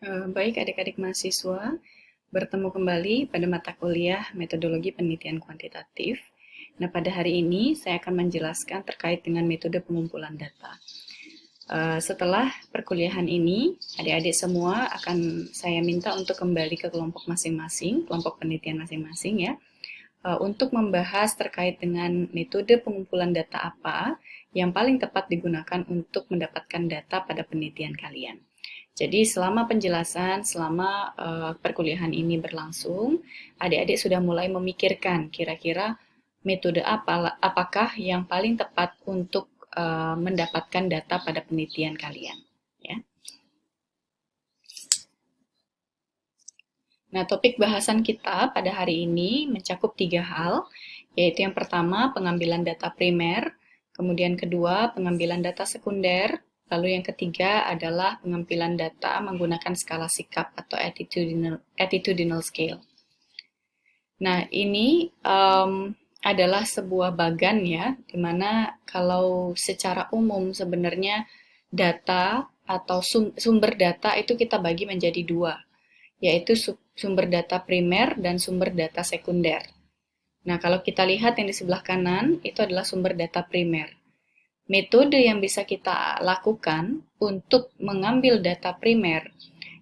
Baik adik-adik mahasiswa, bertemu kembali pada mata kuliah Metodologi Penelitian Kuantitatif. Nah, pada hari ini saya akan menjelaskan terkait dengan metode pengumpulan data. Setelah perkuliahan ini, adik-adik semua akan saya minta untuk kembali ke kelompok masing-masing, kelompok penelitian masing-masing ya, untuk membahas terkait dengan metode pengumpulan data apa yang paling tepat digunakan untuk mendapatkan data pada penelitian kalian. Jadi selama penjelasan, selama perkuliahan ini berlangsung, adik-adik sudah mulai memikirkan kira-kira metode apakah yang paling tepat untuk mendapatkan data pada penelitian kalian. Ya. Nah, topik bahasan kita pada hari ini mencakup 3 hal, yaitu yang pertama pengambilan data primer, kemudian kedua pengambilan data sekunder, lalu yang ketiga adalah pengambilan data menggunakan skala sikap atau attitudinal scale. Nah, ini adalah sebuah bagan ya, dimana kalau secara umum sebenarnya data atau sumber data itu kita bagi menjadi dua, yaitu sumber data primer dan sumber data sekunder. Nah, kalau kita lihat yang di sebelah kanan, itu adalah sumber data primer. Metode yang bisa kita lakukan untuk mengambil data primer,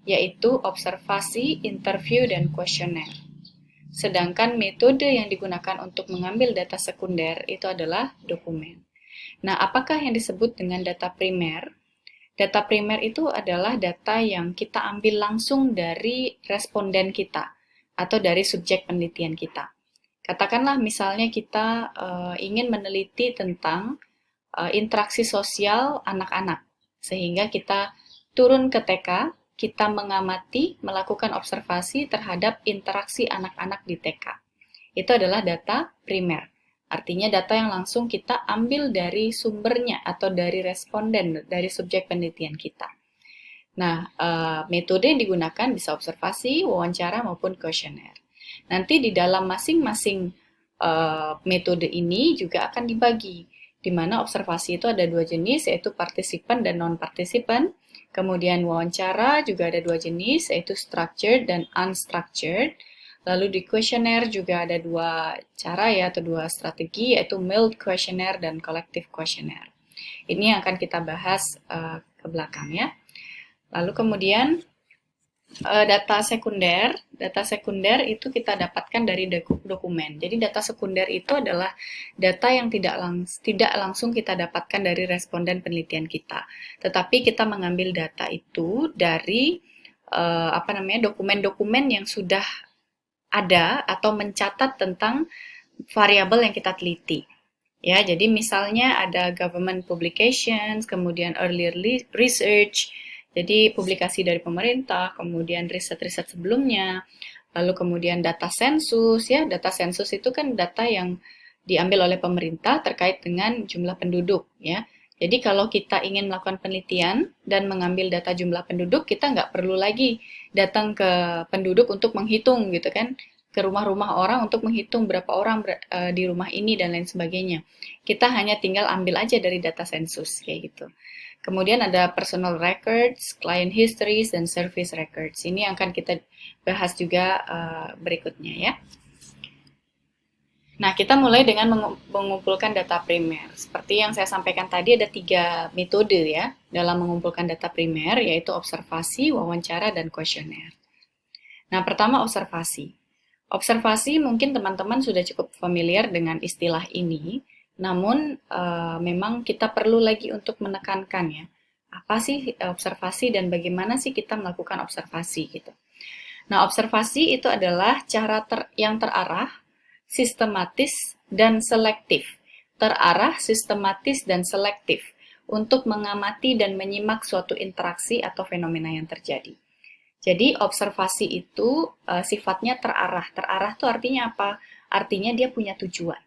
yaitu observasi, interview, dan kuesioner. Sedangkan metode yang digunakan untuk mengambil data sekunder itu adalah dokumen. Nah, apakah yang disebut dengan data primer? Data primer itu adalah data yang kita ambil langsung dari responden kita atau dari subjek penelitian kita. Katakanlah misalnya kita ingin meneliti tentang interaksi sosial anak-anak, sehingga kita turun ke TK, kita mengamati, melakukan observasi terhadap interaksi anak-anak di TK. Itu adalah data primer. Artinya data yang langsung kita ambil dari sumbernya atau dari responden, dari subjek penelitian kita. Nah, metode yang digunakan bisa observasi, wawancara, maupun kuesioner. Nanti di dalam masing-masing metode ini juga akan dibagi, di mana observasi itu ada dua jenis, yaitu partisipan dan non-partisipan. Kemudian wawancara juga ada dua jenis, yaitu structured dan unstructured. Lalu di kuesioner juga ada dua cara ya, atau dua strategi, yaitu mild questionnaire dan collective questionnaire. Ini yang akan kita bahas ke belakang ya. Lalu kemudian data sekunder itu kita dapatkan dari dokumen. Jadi data sekunder itu adalah data yang tidak langsung kita dapatkan dari responden penelitian kita, tetapi kita mengambil data itu dari dokumen-dokumen yang sudah ada atau mencatat tentang variabel yang kita teliti. Ya, jadi misalnya ada government publications, kemudian earlier research, jadi publikasi dari pemerintah, kemudian riset-riset sebelumnya, lalu kemudian data sensus ya, data sensus itu kan data yang diambil oleh pemerintah terkait dengan jumlah penduduk ya. Jadi kalau kita ingin melakukan penelitian dan mengambil data jumlah penduduk, kita nggak perlu lagi datang ke penduduk untuk menghitung gitu kan, ke rumah-rumah orang untuk menghitung berapa orang di rumah ini dan lain sebagainya. Kita hanya tinggal ambil aja dari data sensus kayak gitu. Kemudian ada personal records, client histories, dan service records. Ini yang akan kita bahas juga berikutnya ya. Nah, kita mulai dengan mengumpulkan data primer. Seperti yang saya sampaikan tadi, ada 3 metode ya dalam mengumpulkan data primer, yaitu observasi, wawancara, dan kuesioner. Nah, pertama observasi. Observasi mungkin teman-teman sudah cukup familiar dengan istilah ini, namun memang kita perlu lagi untuk menekankan ya, apa sih observasi dan bagaimana sih kita melakukan observasi gitu. Nah, observasi itu adalah cara yang terarah, sistematis, dan selektif. Terarah, sistematis, dan selektif untuk mengamati dan menyimak suatu interaksi atau fenomena yang terjadi. Jadi observasi itu sifatnya terarah. Terarah itu artinya apa? Artinya dia punya tujuan.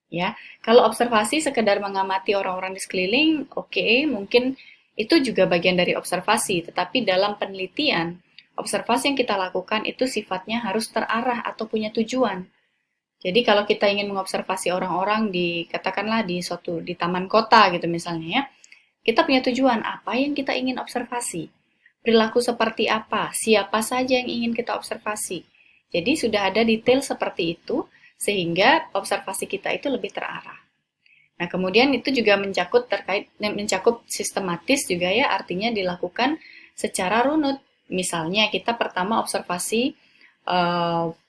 Ya, kalau observasi sekedar mengamati orang-orang di sekeliling, oke, mungkin itu juga bagian dari observasi. Tetapi dalam penelitian, observasi yang kita lakukan itu sifatnya harus terarah atau punya tujuan. Jadi kalau kita ingin mengobservasi orang-orang katakanlah di taman kota gitu misalnya ya, kita punya tujuan apa yang kita ingin observasi. perilaku seperti apa, siapa saja yang ingin kita observasi. Jadi sudah ada detail seperti itu, sehingga observasi kita itu lebih terarah. Nah, kemudian itu juga mencakup sistematis juga ya, artinya dilakukan secara runut. Misalnya kita pertama observasi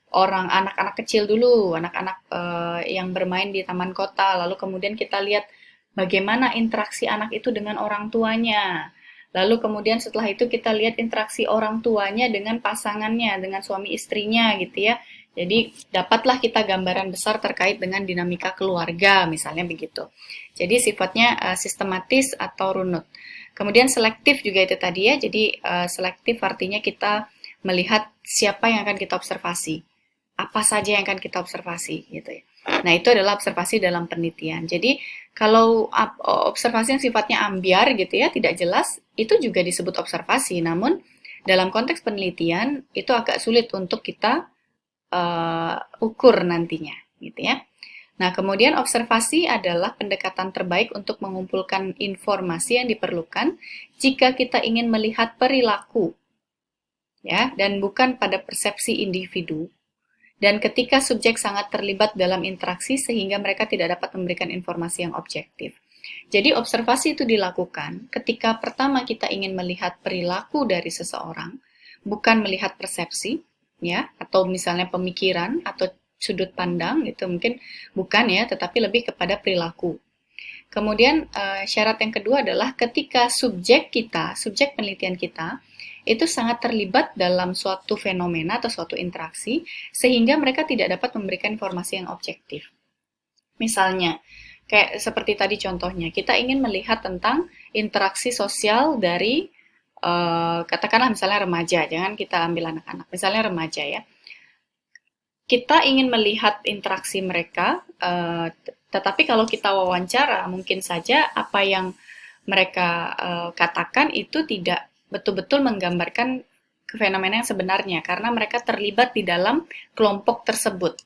orang anak-anak kecil dulu, anak-anak yang bermain di taman kota, lalu kemudian kita lihat bagaimana interaksi anak itu dengan orang tuanya. Lalu kemudian setelah itu kita lihat interaksi orang tuanya dengan pasangannya, dengan suami istrinya gitu ya. Jadi dapatlah kita gambaran besar terkait dengan dinamika keluarga, misalnya begitu. Jadi sifatnya sistematis atau runut. Kemudian selektif juga itu tadi ya. Jadi selektif artinya kita melihat siapa yang akan kita observasi, apa saja yang akan kita observasi gitu ya. Nah, itu adalah observasi dalam penelitian. Jadi kalau observasi yang sifatnya ambiar gitu ya, tidak jelas, itu juga disebut observasi. Namun dalam konteks penelitian itu agak sulit untuk kita ukur nantinya, gitu ya. Nah, kemudian observasi adalah pendekatan terbaik untuk mengumpulkan informasi yang diperlukan jika kita ingin melihat perilaku, ya, dan bukan pada persepsi individu. Dan ketika subjek sangat terlibat dalam interaksi sehingga mereka tidak dapat memberikan informasi yang objektif. Jadi observasi itu dilakukan ketika pertama kita ingin melihat perilaku dari seseorang, bukan melihat persepsi, ya, atau misalnya pemikiran atau sudut pandang gitu, mungkin bukan ya, tetapi lebih kepada perilaku. Kemudian syarat yang kedua adalah ketika subjek penelitian kita itu sangat terlibat dalam suatu fenomena atau suatu interaksi sehingga mereka tidak dapat memberikan informasi yang objektif. Misalnya, kayak seperti tadi contohnya, kita ingin melihat tentang interaksi sosial dari katakanlah misalnya remaja, jangan kita ambil anak-anak, misalnya remaja ya. Kita ingin melihat interaksi mereka, tetapi kalau kita wawancara, mungkin saja apa yang mereka katakan itu tidak betul-betul menggambarkan fenomena yang sebenarnya, karena mereka terlibat di dalam kelompok tersebut.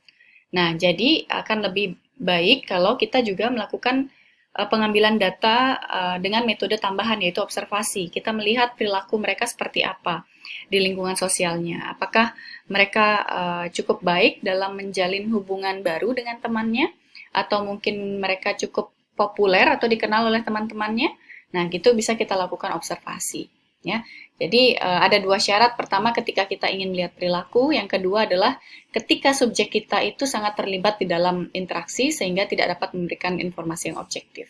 Nah, jadi akan lebih baik kalau kita juga melakukan pengambilan data dengan metode tambahan, yaitu observasi. Kita melihat perilaku mereka seperti apa di lingkungan sosialnya. Apakah mereka cukup baik dalam menjalin hubungan baru dengan temannya, atau mungkin mereka cukup populer atau dikenal oleh teman-temannya. Nah, gitu bisa kita lakukan observasi. Ya, jadi ada dua syarat. Pertama, ketika kita ingin melihat perilaku. Yang kedua adalah ketika subjek kita itu sangat terlibat di dalam interaksi sehingga tidak dapat memberikan informasi yang objektif.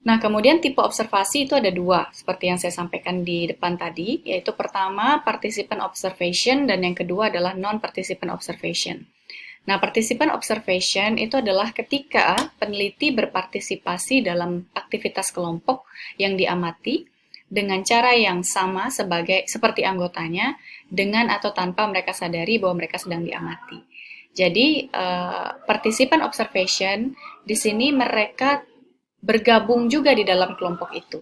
Nah, kemudian tipe observasi itu ada dua, seperti yang saya sampaikan di depan tadi, yaitu pertama participant observation dan yang kedua adalah non-participant observation. Nah, participant observation itu adalah ketika peneliti berpartisipasi dalam aktivitas kelompok yang diamati dengan cara yang sama seperti anggotanya, dengan atau tanpa mereka sadari bahwa mereka sedang diamati. Jadi, participant observation di sini mereka bergabung juga di dalam kelompok itu.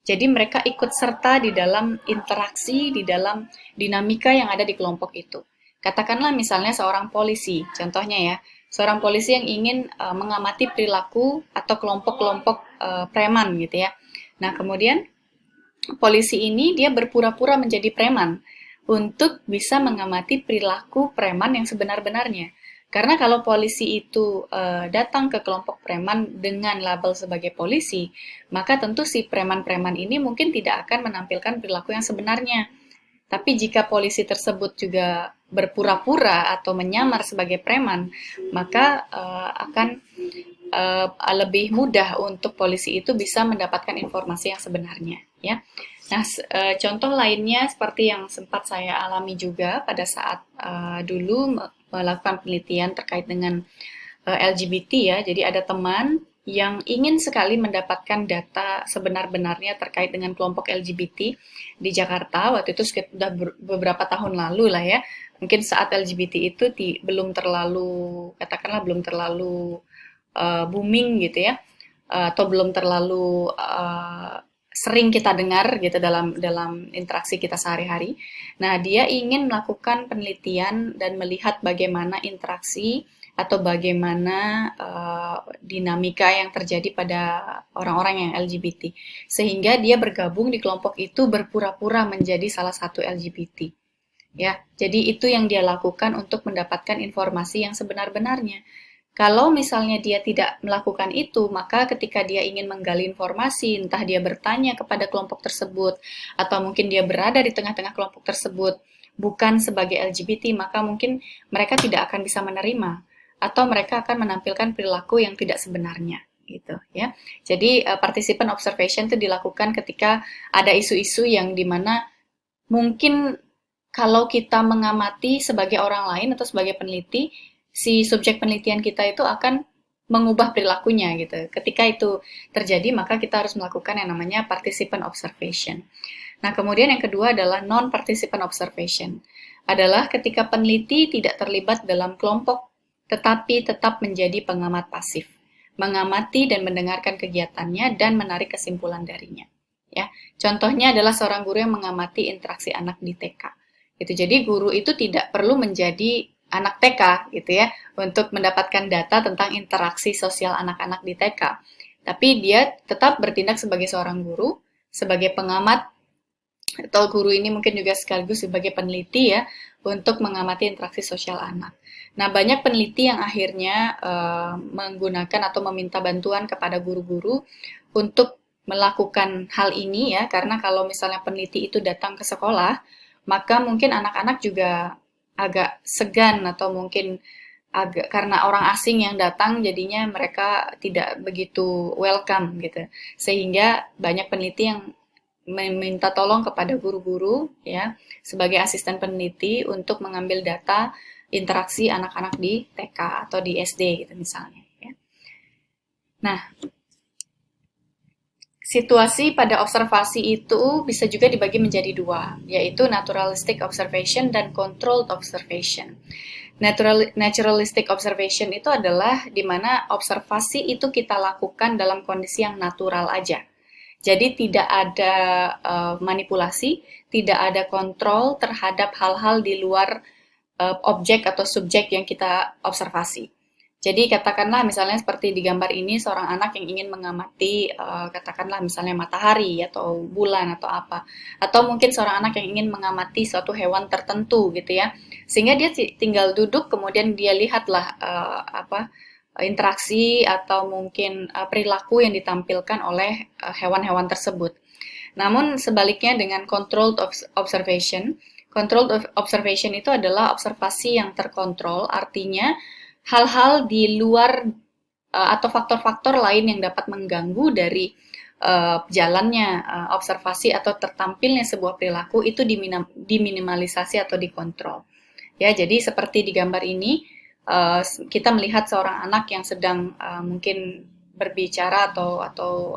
Jadi mereka ikut serta di dalam interaksi, di dalam dinamika yang ada di kelompok itu. Katakanlah misalnya seorang polisi, contohnya ya, seorang polisi yang ingin mengamati perilaku atau kelompok-kelompok preman gitu ya. Nah, kemudian polisi ini dia berpura-pura menjadi preman untuk bisa mengamati perilaku preman yang sebenar-benarnya. Karena kalau polisi itu datang ke kelompok preman dengan label sebagai polisi, maka tentu si preman-preman ini mungkin tidak akan menampilkan perilaku yang sebenarnya. Tapi jika polisi tersebut juga berpura-pura atau menyamar sebagai preman, maka akan lebih mudah untuk polisi itu bisa mendapatkan informasi yang sebenarnya, ya. Nah, contoh lainnya seperti yang sempat saya alami juga pada saat dulu melakukan penelitian terkait dengan LGBT ya. Jadi ada teman yang ingin sekali mendapatkan data sebenar-benarnya terkait dengan kelompok LGBT di Jakarta. Waktu itu sudah beberapa tahun lalu lah ya. Mungkin saat LGBT itu belum terlalu, katakanlah belum terlalu booming gitu ya, atau belum terlalu sering kita dengar gitu dalam interaksi kita sehari-hari. Nah, dia ingin melakukan penelitian dan melihat bagaimana interaksi atau bagaimana dinamika yang terjadi pada orang-orang yang LGBT. Sehingga dia bergabung di kelompok itu berpura-pura menjadi salah satu LGBT. Ya, jadi itu yang dia lakukan untuk mendapatkan informasi yang sebenar-benarnya. Kalau misalnya dia tidak melakukan itu, maka ketika dia ingin menggali informasi, entah dia bertanya kepada kelompok tersebut, atau mungkin dia berada di tengah-tengah kelompok tersebut, bukan sebagai LGBT, maka mungkin mereka tidak akan bisa menerima, atau mereka akan menampilkan perilaku yang tidak sebenarnya, gitu ya. Jadi participant observation itu dilakukan ketika ada isu-isu yang dimana mungkin kalau kita mengamati sebagai orang lain atau sebagai peneliti, si subjek penelitian kita itu akan mengubah perilakunya gitu. Ketika itu terjadi, maka kita harus melakukan yang namanya participant observation. Nah, kemudian yang kedua adalah non-participant observation. Adalah ketika peneliti tidak terlibat dalam kelompok, tetapi tetap menjadi pengamat pasif. Mengamati dan mendengarkan kegiatannya dan menarik kesimpulan darinya. Ya, contohnya adalah seorang guru yang mengamati interaksi anak di TK. Gitu. Jadi guru itu tidak perlu menjadi anak TK gitu ya untuk mendapatkan data tentang interaksi sosial anak-anak di TK. Tapi dia tetap bertindak sebagai seorang guru, sebagai pengamat atau guru ini mungkin juga sekaligus sebagai peneliti ya untuk mengamati interaksi sosial anak. Nah, banyak peneliti yang akhirnya menggunakan atau meminta bantuan kepada guru-guru untuk melakukan hal ini ya, karena kalau misalnya peneliti itu datang ke sekolah, maka mungkin anak-anak juga agak segan atau mungkin agak karena orang asing yang datang jadinya mereka tidak begitu welcome gitu. Sehingga banyak peneliti yang meminta tolong kepada guru-guru ya sebagai asisten peneliti untuk mengambil data interaksi anak-anak di TK atau di SD gitu misalnya ya. Nah, situasi pada observasi itu bisa juga dibagi menjadi dua, yaitu naturalistic observation dan controlled observation. Naturalistic observation itu adalah di mana observasi itu kita lakukan dalam kondisi yang natural aja. Jadi tidak ada manipulasi, tidak ada kontrol terhadap hal-hal di luar objek atau subjek yang kita observasi. Jadi katakanlah misalnya seperti di gambar ini seorang anak yang ingin mengamati katakanlah misalnya matahari atau bulan atau apa. Atau mungkin seorang anak yang ingin mengamati suatu hewan tertentu gitu ya. Sehingga dia tinggal duduk kemudian dia lihatlah interaksi atau mungkin perilaku yang ditampilkan oleh hewan-hewan tersebut. Namun sebaliknya dengan controlled observation itu adalah observasi yang terkontrol, artinya hal-hal di luar atau faktor-faktor lain yang dapat mengganggu dari jalannya observasi atau tertampilnya sebuah perilaku itu diminimalisasi atau dikontrol. Ya, jadi seperti di gambar ini kita melihat seorang anak yang sedang mungkin berbicara atau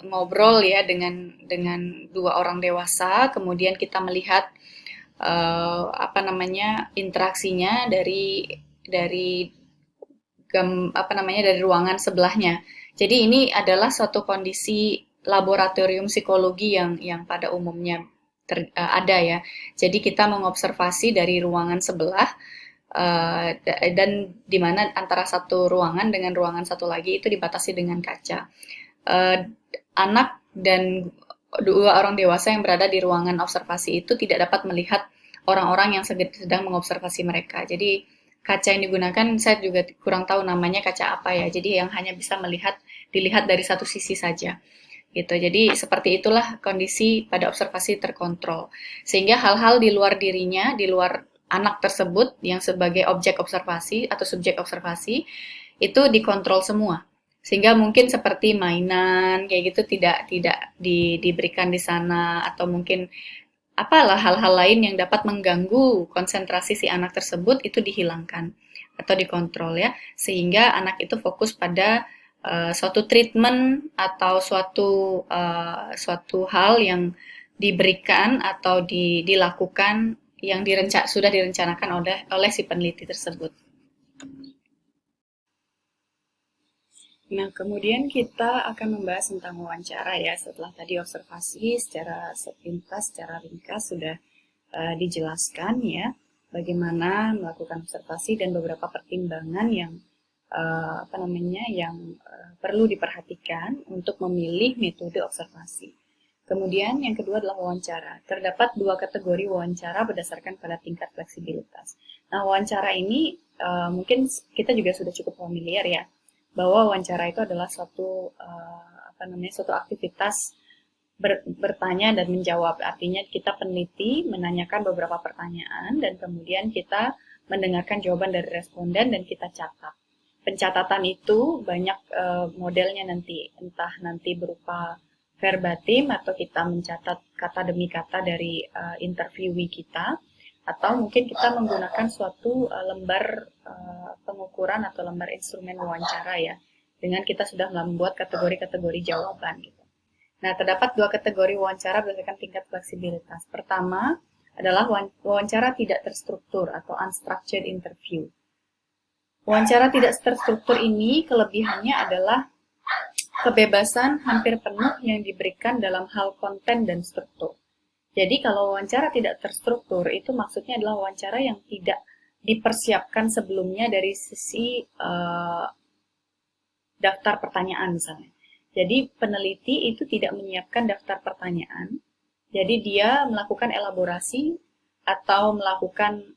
ngobrol ya dengan dua orang dewasa, kemudian kita melihat interaksinya dari dari ruangan sebelahnya. Jadi ini adalah suatu kondisi laboratorium psikologi yang pada umumnya ada ya. Jadi kita mengobservasi dari ruangan sebelah dan di mana antara satu ruangan dengan ruangan satu lagi itu dibatasi dengan kaca. Anak dan dua orang dewasa yang berada di ruangan observasi itu tidak dapat melihat orang-orang yang sedang mengobservasi mereka. Jadi kaca yang digunakan saya juga kurang tahu namanya kaca apa ya. Jadi yang hanya bisa dilihat dari satu sisi saja. Gitu. Jadi seperti itulah kondisi pada observasi terkontrol. Sehingga hal-hal di luar dirinya, di luar anak tersebut yang sebagai objek observasi atau subjek observasi itu dikontrol semua. Sehingga mungkin seperti mainan kayak gitu tidak diberikan di sana atau mungkin apalah hal-hal lain yang dapat mengganggu konsentrasi si anak tersebut itu dihilangkan atau dikontrol ya. Sehingga anak itu fokus pada suatu treatment atau suatu hal yang diberikan atau dilakukan yang sudah direncanakan oleh si peneliti tersebut. Nah, kemudian kita akan membahas tentang wawancara ya. Setelah tadi observasi secara sepintas, secara ringkas sudah dijelaskan ya. bagaimana melakukan observasi dan beberapa pertimbangan yang perlu diperhatikan untuk memilih metode observasi. Kemudian yang kedua adalah wawancara. Terdapat dua kategori wawancara berdasarkan pada tingkat fleksibilitas. Nah, wawancara ini mungkin kita juga sudah cukup familiar ya, bahwa wawancara itu adalah suatu aktivitas bertanya dan menjawab. Artinya kita peneliti menanyakan beberapa pertanyaan dan kemudian kita mendengarkan jawaban dari responden dan kita catat. Pencatatan itu banyak modelnya nanti, entah nanti berupa verbatim atau kita mencatat kata demi kata dari interviewee kita, atau mungkin kita menggunakan suatu lembar pengukuran atau lembar instrumen wawancara ya, dengan kita sudah membuat kategori-kategori jawaban gitu. Nah, terdapat dua kategori wawancara berdasarkan tingkat fleksibilitas. Pertama adalah wawancara tidak terstruktur atau unstructured interview. Wawancara tidak terstruktur ini kelebihannya adalah kebebasan hampir penuh yang diberikan dalam hal konten dan struktur. Jadi kalau wawancara tidak terstruktur itu maksudnya adalah wawancara yang tidak dipersiapkan sebelumnya dari sisi daftar pertanyaan misalnya. Jadi peneliti itu tidak menyiapkan daftar pertanyaan. Jadi dia melakukan elaborasi atau melakukan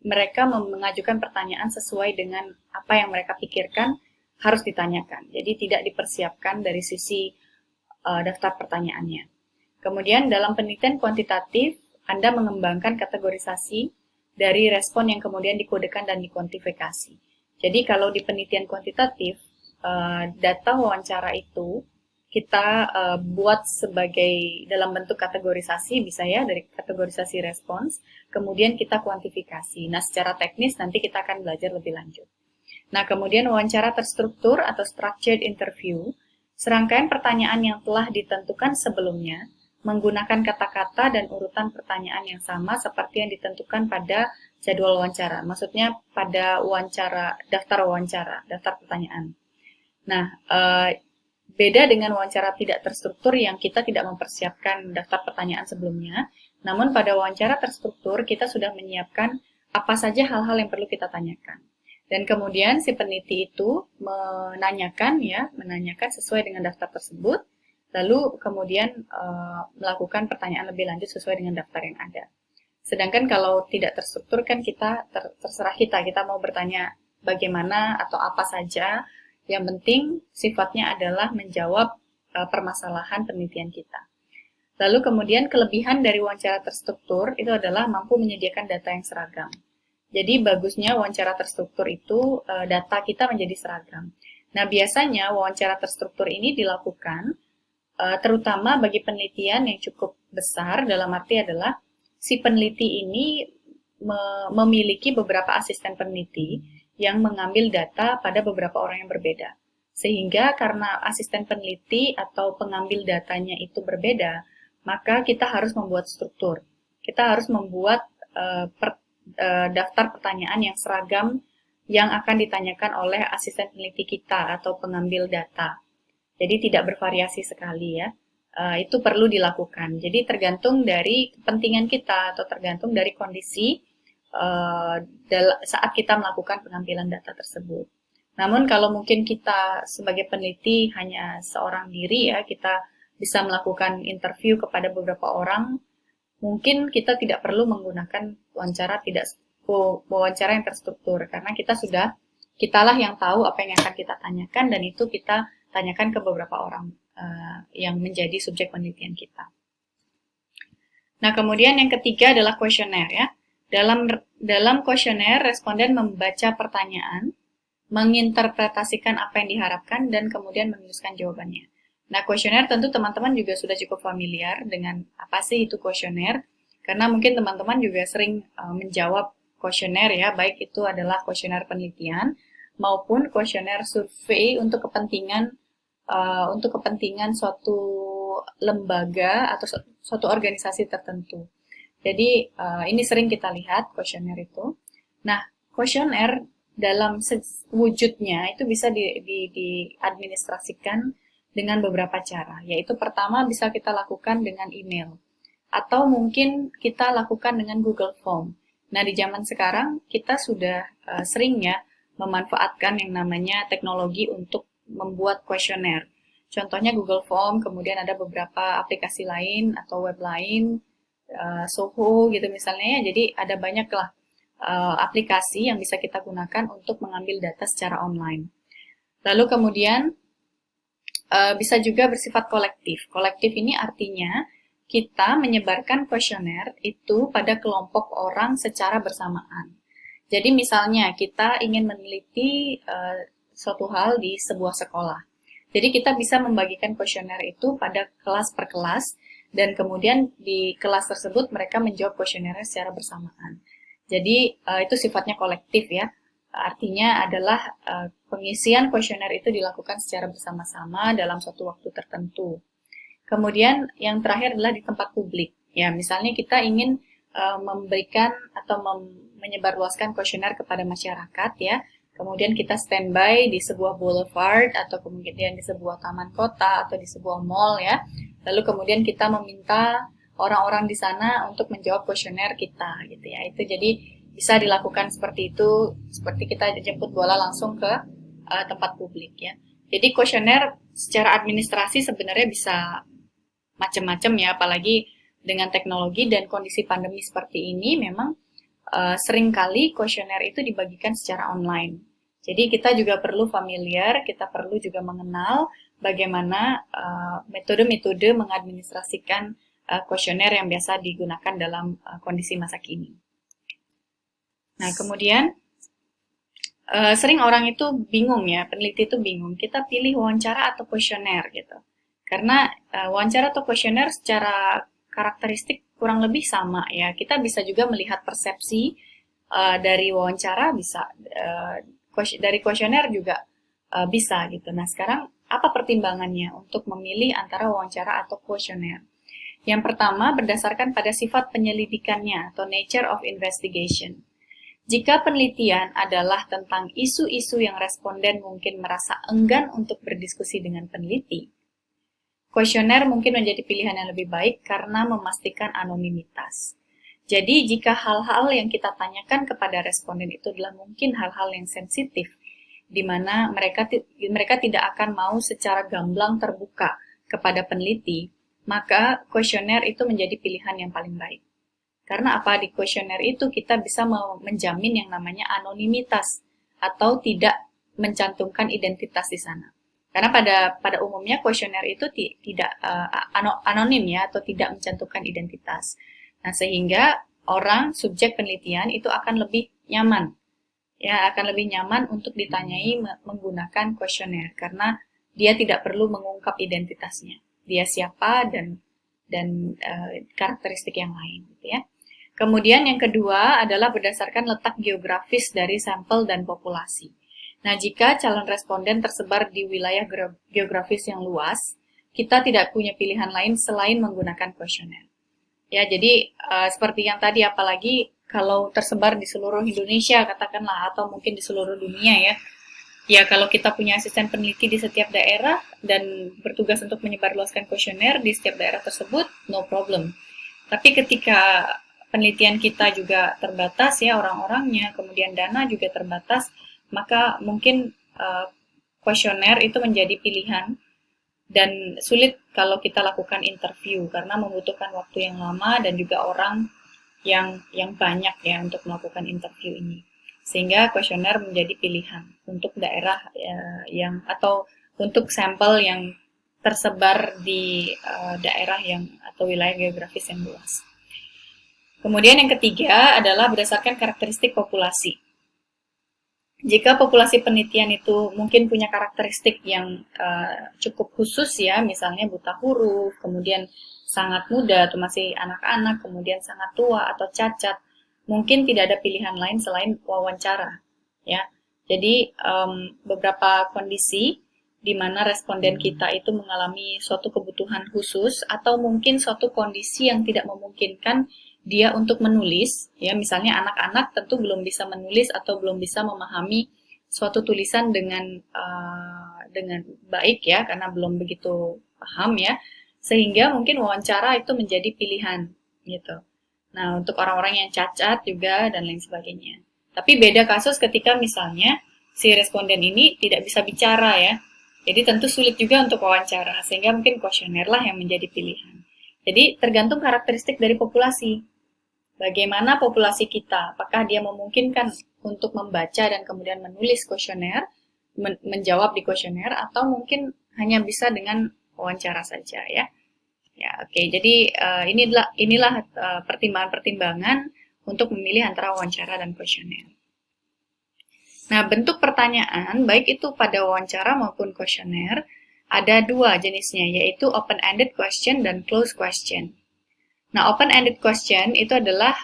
mereka mengajukan pertanyaan sesuai dengan apa yang mereka pikirkan harus ditanyakan. Jadi tidak dipersiapkan dari sisi daftar pertanyaannya. Kemudian dalam penelitian kuantitatif, Anda mengembangkan kategorisasi dari respon yang kemudian dikodekan dan dikuantifikasi. Jadi kalau di penelitian kuantitatif, data wawancara itu kita buat sebagai dalam bentuk kategorisasi, bisa ya, dari kategorisasi respons, kemudian kita kuantifikasi. Nah, secara teknis nanti kita akan belajar lebih lanjut. Nah, kemudian wawancara terstruktur atau structured interview, serangkaian pertanyaan yang telah ditentukan sebelumnya, menggunakan kata-kata dan urutan pertanyaan yang sama seperti yang ditentukan pada jadwal wawancara. Maksudnya pada wawancara, daftar pertanyaan. Nah, beda dengan wawancara tidak terstruktur yang kita tidak mempersiapkan daftar pertanyaan sebelumnya, namun pada wawancara terstruktur kita sudah menyiapkan apa saja hal-hal yang perlu kita tanyakan. Dan kemudian si peneliti itu menanyakan sesuai dengan daftar tersebut, lalu kemudian melakukan pertanyaan lebih lanjut sesuai dengan daftar yang ada. Sedangkan kalau tidak terstruktur kan terserah kita mau bertanya bagaimana atau apa saja, yang penting sifatnya adalah menjawab permasalahan penelitian kita. Lalu kemudian kelebihan dari wawancara terstruktur itu adalah mampu menyediakan data yang seragam. Jadi bagusnya wawancara terstruktur itu data kita menjadi seragam. Nah, biasanya wawancara terstruktur ini dilakukan terutama bagi penelitian yang cukup besar, dalam arti adalah si peneliti ini memiliki beberapa asisten peneliti yang mengambil data pada beberapa orang yang berbeda. Sehingga karena asisten peneliti atau pengambil datanya itu berbeda, maka kita harus membuat struktur. Kita harus membuat daftar pertanyaan yang seragam yang akan ditanyakan oleh asisten peneliti kita atau pengambil data. Jadi tidak bervariasi sekali ya. Itu perlu dilakukan. Jadi tergantung dari kepentingan kita atau tergantung dari kondisi saat kita melakukan pengambilan data tersebut. Namun kalau mungkin kita sebagai peneliti hanya seorang diri ya, kita bisa melakukan interview kepada beberapa orang, mungkin kita tidak perlu menggunakan wawancara yang terstruktur karena kitalah yang tahu apa yang akan kita tanyakan dan itu kita tanyakan ke beberapa orang yang menjadi subjek penelitian kita. Nah, kemudian yang ketiga adalah kuesioner ya. Dalam kuesioner, responden membaca pertanyaan, menginterpretasikan apa yang diharapkan, dan kemudian menuliskan jawabannya. Nah, kuesioner tentu teman-teman juga sudah cukup familiar dengan apa sih itu kuesioner, karena mungkin teman-teman juga sering menjawab kuesioner ya, baik itu adalah kuesioner penelitian maupun kuesioner survei untuk kepentingan suatu lembaga atau suatu organisasi tertentu. Jadi ini sering kita lihat kuesioner itu. Nah, kuesioner dalam wujudnya itu bisa diadministrasikan dengan beberapa cara, yaitu pertama bisa kita lakukan dengan email. atau mungkin kita lakukan dengan Google Form. Nah, di zaman sekarang kita sudah sering ya memanfaatkan yang namanya teknologi untuk membuat kuesioner. Contohnya Google Form, kemudian ada beberapa aplikasi lain atau web lain, Soho gitu misalnya ya. Jadi ada banyak lah aplikasi yang bisa kita gunakan untuk mengambil data secara online. Lalu kemudian bisa juga bersifat kolektif. Kolektif ini artinya kita menyebarkan kuesioner itu pada kelompok orang secara bersamaan. Jadi misalnya kita ingin meneliti suatu hal di sebuah sekolah. Jadi kita bisa membagikan kuesioner itu pada kelas per kelas dan kemudian di kelas tersebut mereka menjawab kuesionernya secara bersamaan. Jadi itu sifatnya kolektif ya. Artinya adalah pengisian kuesioner itu dilakukan secara bersama-sama dalam suatu waktu tertentu. Kemudian yang terakhir adalah di tempat publik. Ya, misalnya kita ingin memberikan atau menyebarluaskan kuesioner kepada masyarakat ya. Kemudian kita standby di sebuah boulevard atau kemudian di sebuah taman kota atau di sebuah mall ya. Lalu kemudian kita meminta orang-orang di sana untuk menjawab kuesioner kita gitu ya. Itu jadi bisa dilakukan seperti itu, seperti kita jemput bola langsung ke tempat publik ya. Jadi kuesioner secara administrasi sebenarnya bisa macam-macam ya, apalagi dengan teknologi dan kondisi pandemi seperti ini memang seringkali kuesioner itu dibagikan secara online. Jadi kita juga perlu familiar, kita perlu juga mengenal bagaimana metode-metode mengadministrasikan kuesioner yang biasa digunakan dalam kondisi masa kini. Nah, kemudian sering orang itu bingung ya, peneliti itu bingung, kita pilih wawancara atau kuesioner gitu. Karena wawancara atau kuesioner secara karakteristik kurang lebih sama ya. Kita bisa juga melihat persepsi dari wawancara bisa, dari kuesioner juga bisa gitu. Nah, sekarang apa pertimbangannya untuk memilih antara wawancara atau kuesioner? Yang pertama, berdasarkan pada sifat penyelidikannya atau nature of investigation. Jika penelitian adalah tentang isu-isu yang responden mungkin merasa enggan untuk berdiskusi dengan peneliti, kuesioner mungkin menjadi pilihan yang lebih baik karena memastikan anonimitas. Jadi, jika hal-hal yang kita tanyakan kepada responden itu adalah mungkin hal-hal yang sensitif, di mana mereka tidak akan mau secara gamblang terbuka kepada peneliti, maka kuesioner itu menjadi pilihan yang paling baik. Karena apa? Di kuesioner itu kita bisa menjamin yang namanya anonimitas atau tidak mencantumkan identitas di sana. Karena pada umumnya kuesioner itu tidak anonim ya atau tidak mencantumkan identitas. Nah, sehingga orang subjek penelitian itu akan lebih nyaman. Ya, akan lebih nyaman untuk ditanyai menggunakan kuesioner karena dia tidak perlu mengungkap identitasnya. Dia siapa dan karakteristik yang lain gitu ya. Kemudian yang kedua adalah berdasarkan letak geografis dari sampel dan populasi. Nah, jika calon responden tersebar di wilayah geografis yang luas, kita tidak punya pilihan lain selain menggunakan kuesioner. Ya, jadi seperti yang tadi, apalagi kalau tersebar di seluruh Indonesia, katakanlah, atau mungkin di seluruh dunia ya. Ya, kalau kita punya asisten peneliti di setiap daerah dan bertugas untuk menyebarluaskan kuesioner di setiap daerah tersebut, no problem. Tapi ketika penelitian kita juga terbatas ya orang-orangnya, kemudian dana juga terbatas, maka mungkin kuesioner itu menjadi pilihan dan sulit kalau kita lakukan interview karena membutuhkan waktu yang lama dan juga orang yang banyak ya untuk melakukan interview ini. Sehingga kuesioner menjadi pilihan untuk daerah yang atau untuk sampel yang tersebar di daerah yang atau wilayah geografis yang luas. Kemudian yang ketiga adalah berdasarkan karakteristik populasi. Jika populasi penelitian itu mungkin punya karakteristik yang cukup khusus ya, misalnya buta huruf, kemudian sangat muda atau masih anak-anak, kemudian sangat tua atau cacat, mungkin tidak ada pilihan lain selain wawancara. Ya, jadi beberapa kondisi di mana responden kita itu mengalami suatu kebutuhan khusus atau mungkin suatu kondisi yang tidak memungkinkan dia untuk menulis, ya misalnya anak-anak tentu belum bisa menulis atau belum bisa memahami suatu tulisan dengan baik ya karena belum begitu paham ya, sehingga mungkin wawancara itu menjadi pilihan gitu. Nah, untuk orang-orang yang cacat juga dan lain sebagainya. Tapi beda kasus ketika misalnya si responden ini tidak bisa bicara ya. Jadi tentu sulit juga untuk wawancara, sehingga mungkin kuesioner lah yang menjadi pilihan. Jadi tergantung karakteristik dari populasi. Bagaimana populasi kita, apakah dia memungkinkan untuk membaca dan kemudian menulis kuesioner, menjawab di kuesioner, atau mungkin hanya bisa dengan wawancara saja ya. Ya, oke. Jadi inilah pertimbangan-pertimbangan untuk memilih antara wawancara dan kuesioner. Nah, bentuk pertanyaan, baik itu pada wawancara maupun kuesioner, ada dua jenisnya, yaitu open-ended question dan closed question. Nah, open-ended question itu adalah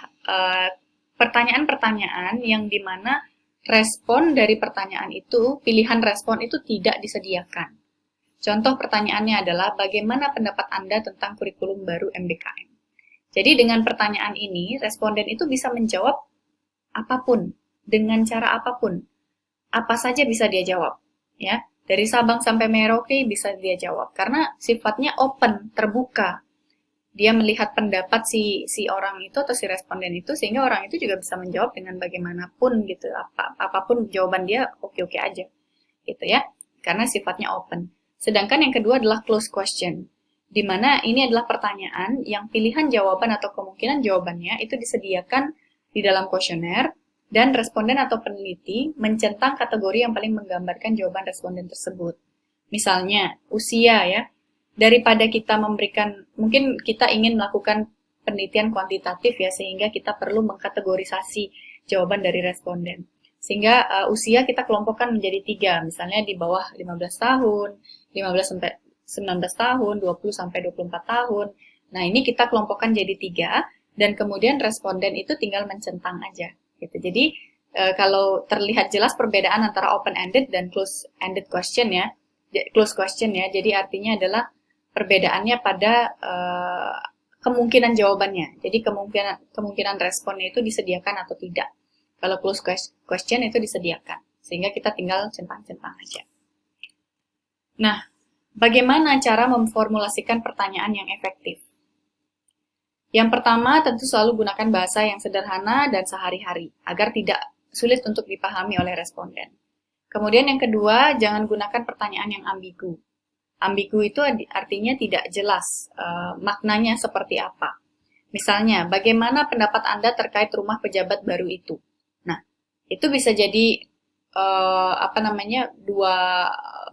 pertanyaan-pertanyaan yang dimana respon dari pertanyaan itu, pilihan respon itu tidak disediakan. Contoh pertanyaannya adalah, bagaimana pendapat Anda tentang kurikulum baru MBKM? Jadi dengan pertanyaan ini, responden itu bisa menjawab apapun, dengan cara apapun. Apa saja bisa dia jawab, ya. Dari Sabang sampai Merauke bisa dia jawab, karena sifatnya open, terbuka. Dia melihat pendapat si orang itu atau si responden itu, sehingga orang itu juga bisa menjawab dengan bagaimanapun gitu, apapun jawaban dia oke-oke aja, gitu ya, karena sifatnya open. Sedangkan yang kedua adalah closed question, di mana ini adalah pertanyaan yang pilihan jawaban atau kemungkinan jawabannya itu disediakan di dalam kuesioner, dan responden atau peneliti mencentang kategori yang paling menggambarkan jawaban responden tersebut. Misalnya, usia ya, daripada kita memberikan, mungkin kita ingin melakukan penelitian kuantitatif ya, sehingga kita perlu mengkategorisasi jawaban dari responden. Sehingga usia kita kelompokkan menjadi 3, misalnya di bawah 15 tahun, 15 sampai 19 tahun, 20 sampai 24 tahun. Nah, ini kita kelompokkan jadi 3, dan kemudian responden itu tinggal mencentang aja. Gitu. Jadi, kalau terlihat jelas perbedaan antara open-ended dan closed-ended question ya, closed question ya, jadi artinya adalah perbedaannya pada kemungkinan jawabannya. Jadi kemungkinan responnya itu disediakan atau tidak. Kalau closed question itu disediakan, sehingga kita tinggal centang-centang aja. Nah, bagaimana cara memformulasikan pertanyaan yang efektif? Yang pertama, tentu selalu gunakan bahasa yang sederhana dan sehari-hari, agar tidak sulit untuk dipahami oleh responden. Kemudian yang kedua, jangan gunakan pertanyaan yang ambigu. Ambigu itu artinya tidak jelas maknanya seperti apa. Misalnya, bagaimana pendapat Anda terkait rumah pejabat baru itu? Nah, itu bisa jadi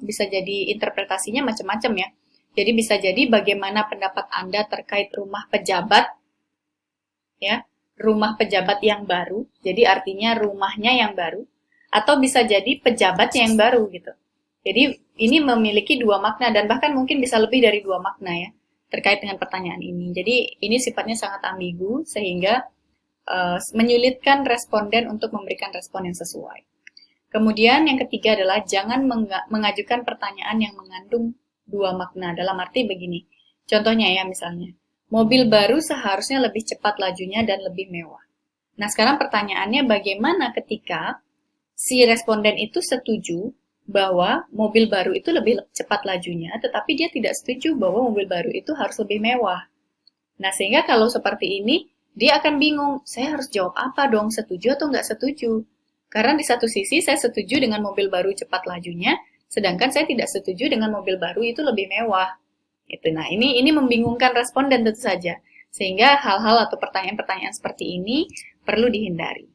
bisa jadi interpretasinya macam-macam ya. Jadi bisa jadi bagaimana pendapat Anda terkait rumah pejabat, ya, rumah pejabat yang baru. Jadi artinya rumahnya yang baru, atau bisa jadi pejabatnya yang baru gitu. Jadi ini memiliki dua makna dan bahkan mungkin bisa lebih dari dua makna ya terkait dengan pertanyaan ini. Jadi ini sifatnya sangat ambigu sehingga menyulitkan responden untuk memberikan respon yang sesuai. Kemudian yang ketiga adalah jangan mengajukan pertanyaan yang mengandung dua makna. Dalam arti begini, contohnya ya misalnya, mobil baru seharusnya lebih cepat lajunya dan lebih mewah. Nah sekarang pertanyaannya bagaimana ketika si responden itu setuju bahwa mobil baru itu lebih cepat lajunya, tetapi dia tidak setuju bahwa mobil baru itu harus lebih mewah. Nah, sehingga kalau seperti ini, dia akan bingung, saya harus jawab apa dong, setuju atau nggak setuju? Karena di satu sisi saya setuju dengan mobil baru cepat lajunya, sedangkan saya tidak setuju dengan mobil baru itu lebih mewah. Itu. Nah, ini membingungkan responden tentu saja. Sehingga hal-hal atau pertanyaan-pertanyaan seperti ini perlu dihindari.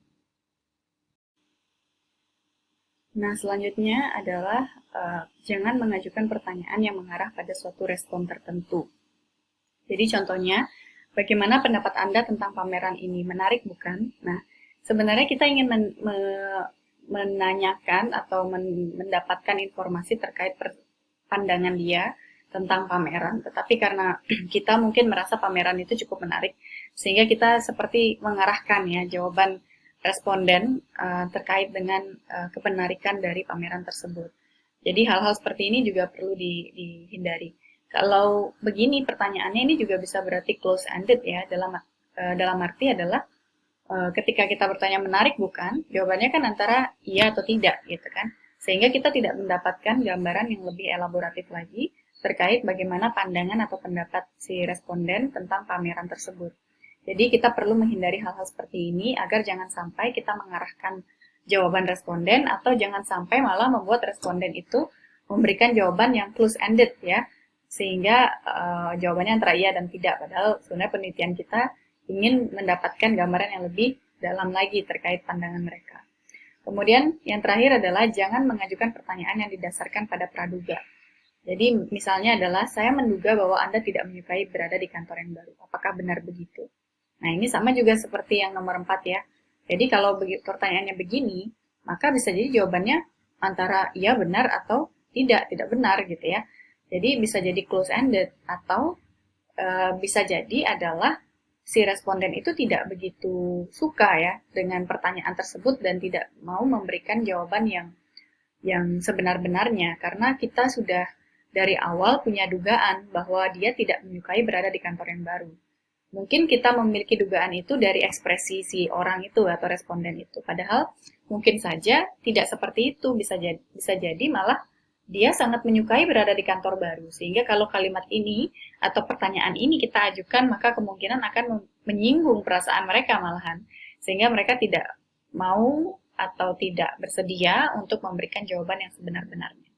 Nah, selanjutnya adalah jangan mengajukan pertanyaan yang mengarah pada suatu respon tertentu. Jadi contohnya, bagaimana pendapat Anda tentang pameran ini? Menarik bukan? Nah, sebenarnya kita ingin menanyakan atau mendapatkan informasi terkait pandangan dia tentang pameran. Tetapi karena kita mungkin merasa pameran itu cukup menarik, sehingga kita seperti mengarahkan ya jawaban responden terkait dengan kebenarikan dari pameran tersebut. Jadi hal-hal seperti ini juga perlu dihindari. Kalau begini pertanyaannya ini juga bisa berarti close-ended ya, dalam arti adalah ketika kita bertanya menarik bukan, jawabannya kan antara iya atau tidak gitu kan. Sehingga kita tidak mendapatkan gambaran yang lebih elaboratif lagi terkait bagaimana pandangan atau pendapat si responden tentang pameran tersebut. Jadi kita perlu menghindari hal-hal seperti ini agar jangan sampai kita mengarahkan jawaban responden atau jangan sampai malah membuat responden itu memberikan jawaban yang close-ended ya, sehingga jawabannya antara iya dan tidak, padahal sebenarnya penelitian kita ingin mendapatkan gambaran yang lebih dalam lagi terkait pandangan mereka. Kemudian yang terakhir adalah jangan mengajukan pertanyaan yang didasarkan pada praduga. Jadi misalnya adalah saya menduga bahwa Anda tidak menyukai berada di kantor yang baru. Apakah benar begitu? Nah, ini sama juga seperti yang nomor 4 ya. Jadi kalau pertanyaannya begini, maka bisa jadi jawabannya antara iya benar atau tidak benar gitu ya. Jadi bisa jadi close-ended atau bisa jadi adalah si responden itu tidak begitu suka ya dengan pertanyaan tersebut dan tidak mau memberikan jawaban yang sebenar-benarnya karena kita sudah dari awal punya dugaan bahwa dia tidak menyukai berada di kantor yang baru. Mungkin kita memiliki dugaan itu dari ekspresi si orang itu atau responden itu. Padahal mungkin saja tidak seperti itu, bisa jadi malah dia sangat menyukai berada di kantor baru. Sehingga kalau kalimat ini atau pertanyaan ini kita ajukan, maka kemungkinan akan menyinggung perasaan mereka malahan. Sehingga mereka tidak mau atau tidak bersedia untuk memberikan jawaban yang sebenar-benarnya.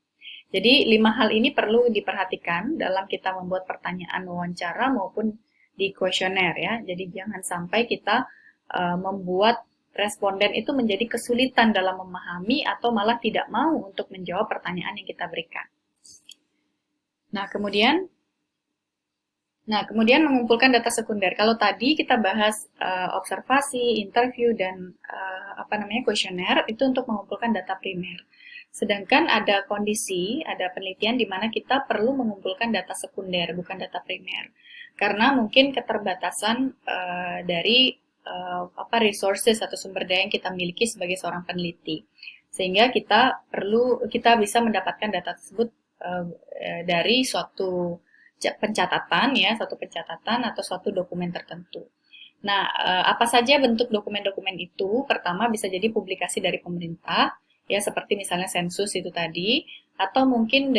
Jadi 5 hal ini perlu diperhatikan dalam kita membuat pertanyaan wawancara maupun di kuesioner ya. Jadi jangan sampai kita membuat responden itu menjadi kesulitan dalam memahami atau malah tidak mau untuk menjawab pertanyaan yang kita berikan. Nah, kemudian mengumpulkan data sekunder. Kalau tadi kita bahas observasi, interview dan kuesioner itu untuk mengumpulkan data primer. Sedangkan ada kondisi, ada penelitian di mana kita perlu mengumpulkan data sekunder, bukan data primer. Karena mungkin keterbatasan dari resources atau sumber daya yang kita miliki sebagai seorang peneliti. Sehingga kita bisa mendapatkan data tersebut dari suatu pencatatan ya, suatu pencatatan atau suatu dokumen tertentu. Nah, apa saja bentuk dokumen-dokumen itu? Pertama bisa jadi publikasi dari pemerintah, ya seperti misalnya sensus itu tadi, atau mungkin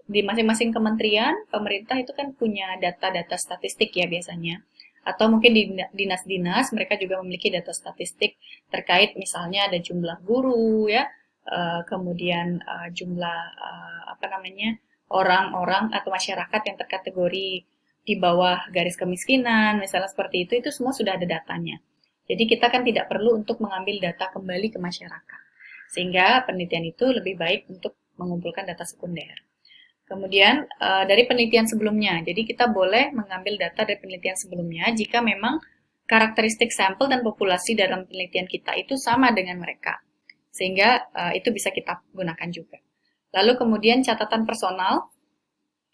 di masing-masing kementerian, pemerintah itu kan punya data-data statistik ya biasanya. Atau mungkin di dinas-dinas mereka juga memiliki data statistik terkait misalnya ada jumlah guru ya, kemudian jumlah orang-orang atau masyarakat yang terkategori di bawah garis kemiskinan, misalnya seperti itu semua sudah ada datanya. Jadi kita kan tidak perlu untuk mengambil data kembali ke masyarakat. Sehingga penelitian itu lebih baik untuk mengumpulkan data sekunder. Kemudian dari penelitian sebelumnya, jadi kita boleh mengambil data dari penelitian sebelumnya jika memang karakteristik sampel dan populasi dalam penelitian kita itu sama dengan mereka. Sehingga itu bisa kita gunakan juga. Lalu kemudian catatan personal.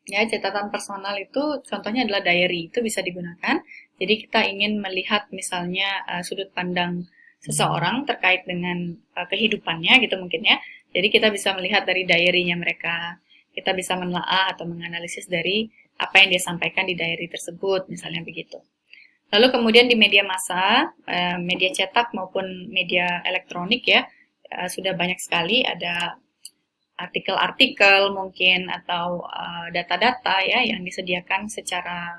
Ya, catatan personal itu contohnya adalah diary, itu bisa digunakan. Jadi kita ingin melihat misalnya sudut pandang seseorang terkait dengan kehidupannya gitu mungkin ya. Jadi kita bisa melihat dari diary-nya mereka. Kita bisa menelaah atau menganalisis dari apa yang dia sampaikan di diary tersebut, misalnya begitu. Lalu kemudian di media massa, media cetak maupun media elektronik ya, sudah banyak sekali ada artikel-artikel mungkin atau data-data ya yang disediakan secara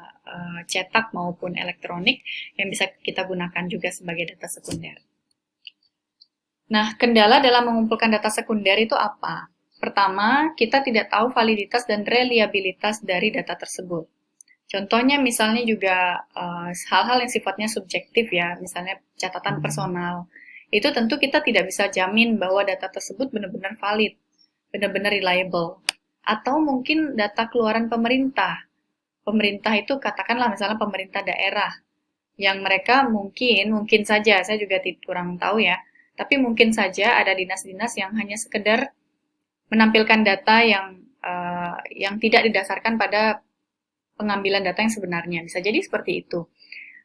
cetak maupun elektronik yang bisa kita gunakan juga sebagai data sekunder. Nah, kendala dalam mengumpulkan data sekunder itu apa? Pertama, kita tidak tahu validitas dan reliabilitas dari data tersebut. Contohnya misalnya juga hal-hal yang sifatnya subjektif ya, misalnya catatan personal. Itu tentu kita tidak bisa jamin bahwa data tersebut benar-benar valid, benar-benar reliable. Atau mungkin data keluaran pemerintah. Pemerintah itu katakanlah misalnya pemerintah daerah, yang mereka mungkin saja, saya juga kurang tahu ya, tapi mungkin saja ada dinas-dinas yang hanya sekedar menampilkan data yang tidak didasarkan pada pengambilan data yang sebenarnya. Bisa jadi seperti itu.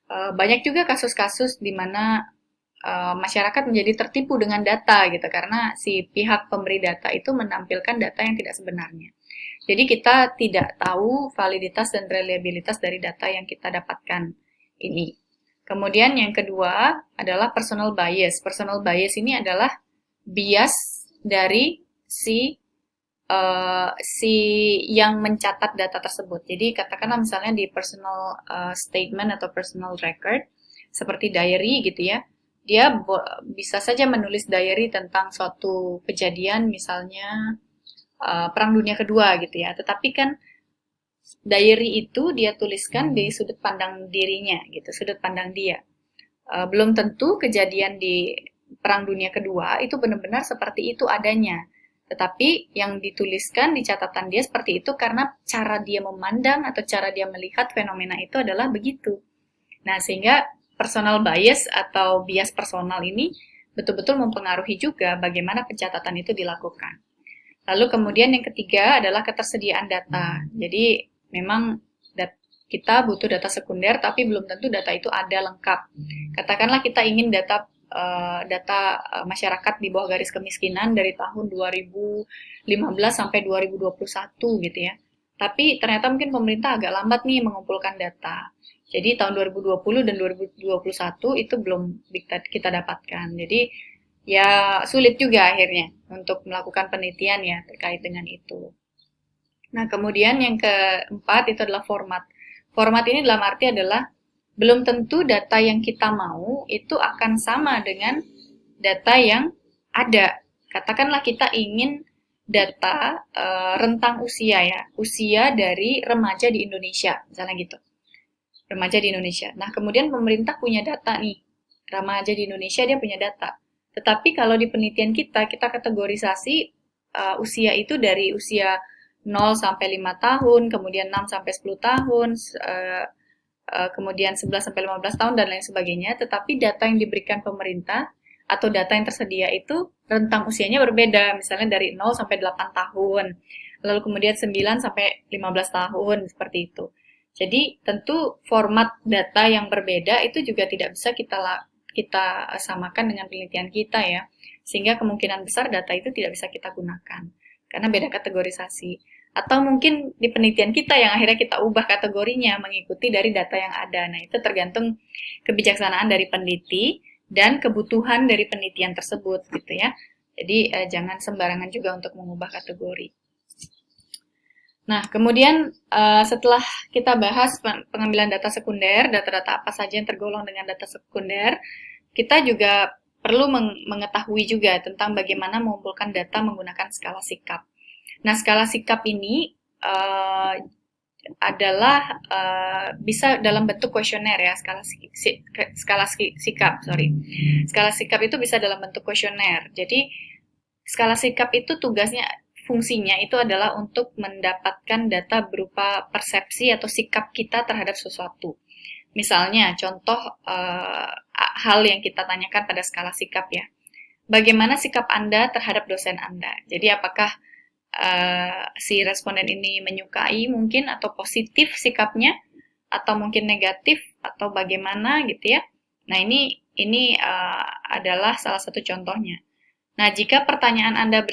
Banyak juga kasus-kasus di mana masyarakat menjadi tertipu dengan data gitu karena si pihak pemberi data itu menampilkan data yang tidak sebenarnya. Jadi kita tidak tahu validitas dan reliabilitas dari data yang kita dapatkan ini. Kemudian yang kedua adalah personal bias. Personal bias ini adalah bias dari si si yang mencatat data tersebut. Jadi katakanlah misalnya di personal statement atau personal record seperti diary gitu ya, dia bisa saja menulis diary tentang suatu kejadian misalnya Perang Dunia Kedua gitu ya. Tetapi kan diary itu dia tuliskan di sudut pandang dirinya gitu, sudut pandang dia. Belum tentu kejadian di Perang Dunia Kedua itu benar-benar seperti itu adanya. Tetapi yang dituliskan di catatan dia seperti itu karena cara dia memandang atau cara dia melihat fenomena itu adalah begitu. Nah, sehingga personal bias atau bias personal ini betul-betul mempengaruhi juga bagaimana pencatatan itu dilakukan. Lalu kemudian yang ketiga adalah ketersediaan data. Jadi memang kita butuh data sekunder, tapi belum tentu data itu ada lengkap. Katakanlah kita ingin data masyarakat di bawah garis kemiskinan dari tahun 2015 sampai 2021 gitu ya. Tapi ternyata mungkin pemerintah agak lambat nih mengumpulkan data. Jadi tahun 2020 dan 2021 itu belum kita dapatkan. Jadi ya sulit juga akhirnya untuk melakukan penelitian ya terkait dengan itu. Nah, kemudian yang keempat itu adalah format. Format ini dalam arti adalah belum tentu data yang kita mau itu akan sama dengan data yang ada. Katakanlah kita ingin data rentang usia ya, usia dari remaja di Indonesia, misalnya gitu. Remaja di Indonesia. Nah, kemudian pemerintah punya data nih. Remaja di Indonesia dia punya data. Tetapi kalau di penelitian kita kategorisasi usia itu dari usia 0 sampai 5 tahun, kemudian 6 sampai 10 tahun, kemudian 11 sampai 15 tahun dan lain sebagainya, tetapi data yang diberikan pemerintah atau data yang tersedia itu rentang usianya berbeda, misalnya dari 0 sampai 8 tahun, lalu kemudian 9 sampai 15 tahun, seperti itu. Jadi tentu format data yang berbeda itu juga tidak bisa kita samakan dengan penelitian kita ya, sehingga kemungkinan besar data itu tidak bisa kita gunakan karena beda kategorisasi. Atau mungkin di penelitian kita yang akhirnya kita ubah kategorinya mengikuti dari data yang ada. Nah, itu tergantung kebijaksanaan dari peneliti dan kebutuhan dari penelitian tersebut gitu ya. Jadi jangan sembarangan juga untuk mengubah kategori. Nah, kemudian setelah kita bahas pengambilan data sekunder, data-data apa saja yang tergolong dengan data sekunder, kita juga perlu mengetahui juga tentang bagaimana mengumpulkan data menggunakan skala sikap. Nah, skala sikap ini adalah bisa dalam bentuk kuesioner ya, skala sikap, sorry. Skala sikap itu bisa dalam bentuk kuesioner. Jadi, skala sikap itu fungsinya itu adalah untuk mendapatkan data berupa persepsi atau sikap kita terhadap sesuatu. Misalnya, contoh hal yang kita tanyakan pada skala sikap ya. Bagaimana sikap Anda terhadap dosen Anda? Jadi apakah si responden ini menyukai mungkin atau positif sikapnya, atau mungkin negatif, atau bagaimana gitu ya. Nah ini adalah salah satu contohnya. Nah jika pertanyaan Anda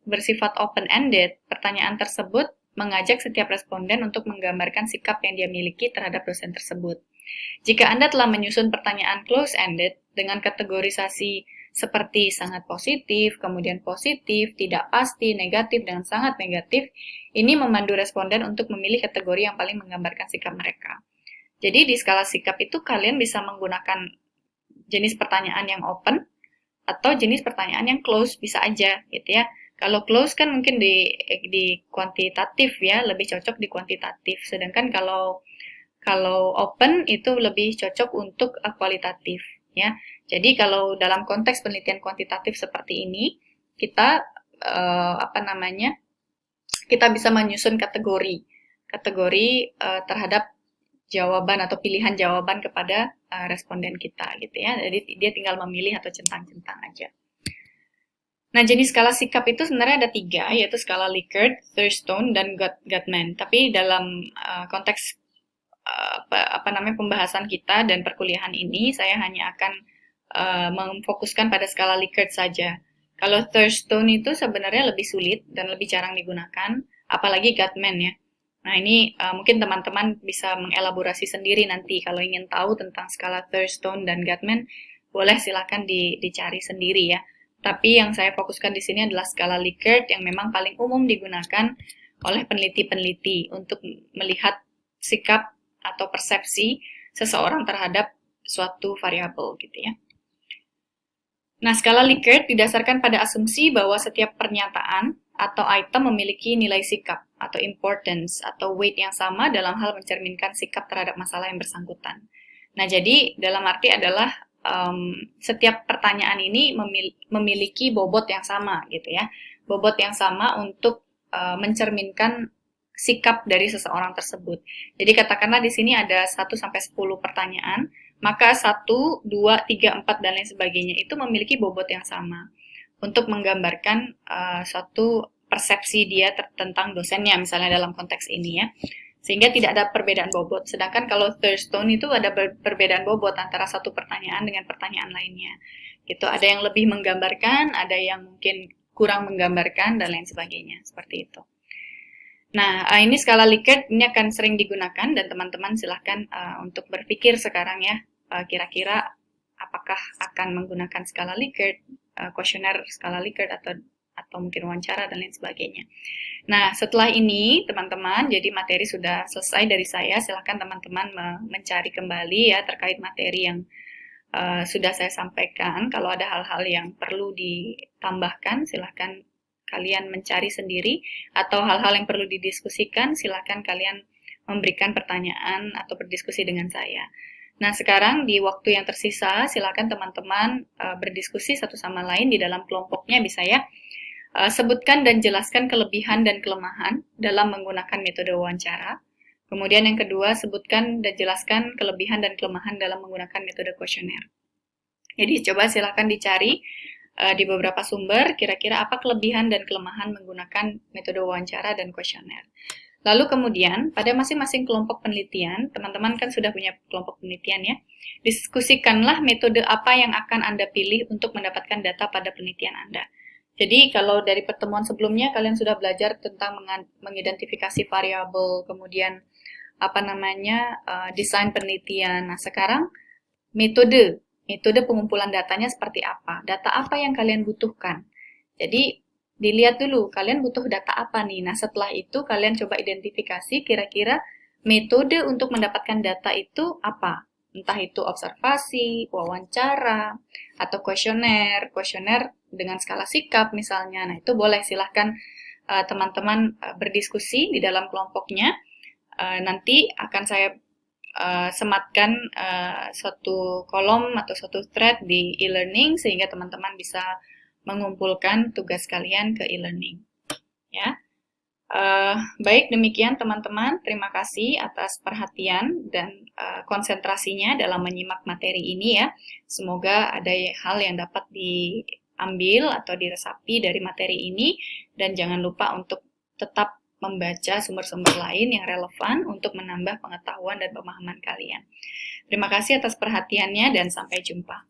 bersifat open-ended, pertanyaan tersebut mengajak setiap responden untuk menggambarkan sikap yang dia miliki terhadap dosen tersebut. Jika Anda telah menyusun pertanyaan close-ended dengan kategorisasi seperti sangat positif, kemudian positif, tidak pasti, negatif, dan sangat negatif, ini memandu responden untuk memilih kategori yang paling menggambarkan sikap mereka. Jadi di skala sikap itu kalian bisa menggunakan jenis pertanyaan yang open atau jenis pertanyaan yang close, bisa aja gitu ya. Kalau close kan mungkin di kuantitatif ya, lebih cocok di kuantitatif. Sedangkan kalau open itu lebih cocok untuk kualitatif ya. Jadi kalau dalam konteks penelitian kuantitatif seperti ini, kita kita bisa menyusun kategori terhadap jawaban atau pilihan jawaban kepada responden kita gitu ya. Jadi dia tinggal memilih atau centang-centang aja. Nah, jenis skala sikap itu sebenarnya ada 3, yaitu skala Likert, Thurstone, dan Gottman. Tapi dalam konteks pembahasan kita dan perkuliahan ini, saya hanya akan memfokuskan pada skala Likert saja. Kalau Thurstone itu sebenarnya lebih sulit dan lebih jarang digunakan, apalagi Gottman ya. Nah ini mungkin teman-teman bisa mengelaborasi sendiri nanti kalau ingin tahu tentang skala Thurstone dan Gottman, boleh silakan dicari sendiri ya. Tapi yang saya fokuskan di sini adalah skala Likert yang memang paling umum digunakan oleh peneliti-peneliti untuk melihat sikap atau persepsi seseorang terhadap suatu variabel gitu ya. Nah, skala Likert didasarkan pada asumsi bahwa setiap pernyataan atau item memiliki nilai sikap atau importance atau weight yang sama dalam hal mencerminkan sikap terhadap masalah yang bersangkutan. Nah, jadi dalam arti adalah setiap pertanyaan ini memiliki bobot yang sama gitu ya. Bobot yang sama untuk mencerminkan sikap dari seseorang tersebut. Jadi katakanlah di sini ada 1 sampai 10 pertanyaan, maka 1, 2, 3, 4, dan lain sebagainya itu memiliki bobot yang sama untuk menggambarkan suatu persepsi dia tentang dosennya, misalnya dalam konteks ini ya. Sehingga tidak ada perbedaan bobot. Sedangkan kalau Thurstone itu ada perbedaan bobot antara satu pertanyaan dengan pertanyaan lainnya. Gitu, ada yang lebih menggambarkan, ada yang mungkin kurang menggambarkan, dan lain sebagainya. Seperti itu. Nah, ini skala Likert ini akan sering digunakan dan teman-teman silahkan untuk berpikir sekarang ya, kira-kira apakah akan menggunakan skala Likert, kuesioner skala Likert atau mungkin wawancara dan lain sebagainya. Nah, setelah ini teman-teman, jadi materi sudah selesai dari saya, silahkan teman-teman mencari kembali ya terkait materi yang sudah saya sampaikan. Kalau ada hal-hal yang perlu ditambahkan, silahkan kalian mencari sendiri, atau hal-hal yang perlu didiskusikan, silakan kalian memberikan pertanyaan atau berdiskusi dengan saya. Nah, sekarang di waktu yang tersisa, silakan teman-teman berdiskusi satu sama lain di dalam kelompoknya bisa ya. Sebutkan dan jelaskan kelebihan dan kelemahan dalam menggunakan metode wawancara. Kemudian yang kedua, sebutkan dan jelaskan kelebihan dan kelemahan dalam menggunakan metode kuesioner. Jadi coba silakan dicari di beberapa sumber, kira-kira apa kelebihan dan kelemahan menggunakan metode wawancara dan kuesioner. Lalu kemudian, pada masing-masing kelompok penelitian, teman-teman kan sudah punya kelompok penelitian ya, diskusikanlah metode apa yang akan Anda pilih untuk mendapatkan data pada penelitian Anda. Jadi kalau dari pertemuan sebelumnya kalian sudah belajar tentang mengidentifikasi variabel, kemudian desain penelitian. Nah, sekarang metode pengumpulan datanya seperti apa, data apa yang kalian butuhkan. Jadi, dilihat dulu, kalian butuh data apa nih. Nah, setelah itu kalian coba identifikasi kira-kira metode untuk mendapatkan data itu apa. Entah itu observasi, wawancara, atau kuesioner dengan skala sikap misalnya. Nah, itu boleh silahkan teman-teman berdiskusi di dalam kelompoknya. Nanti akan saya sematkan suatu kolom atau suatu thread di e-learning sehingga teman-teman bisa mengumpulkan tugas kalian ke e-learning. Ya, baik demikian teman-teman. Terima kasih atas perhatian dan konsentrasinya dalam menyimak materi ini ya. Semoga ada hal yang dapat diambil atau diresapi dari materi ini dan jangan lupa untuk tetap membaca sumber-sumber lain yang relevan untuk menambah pengetahuan dan pemahaman kalian. Terima kasih atas perhatiannya dan sampai jumpa.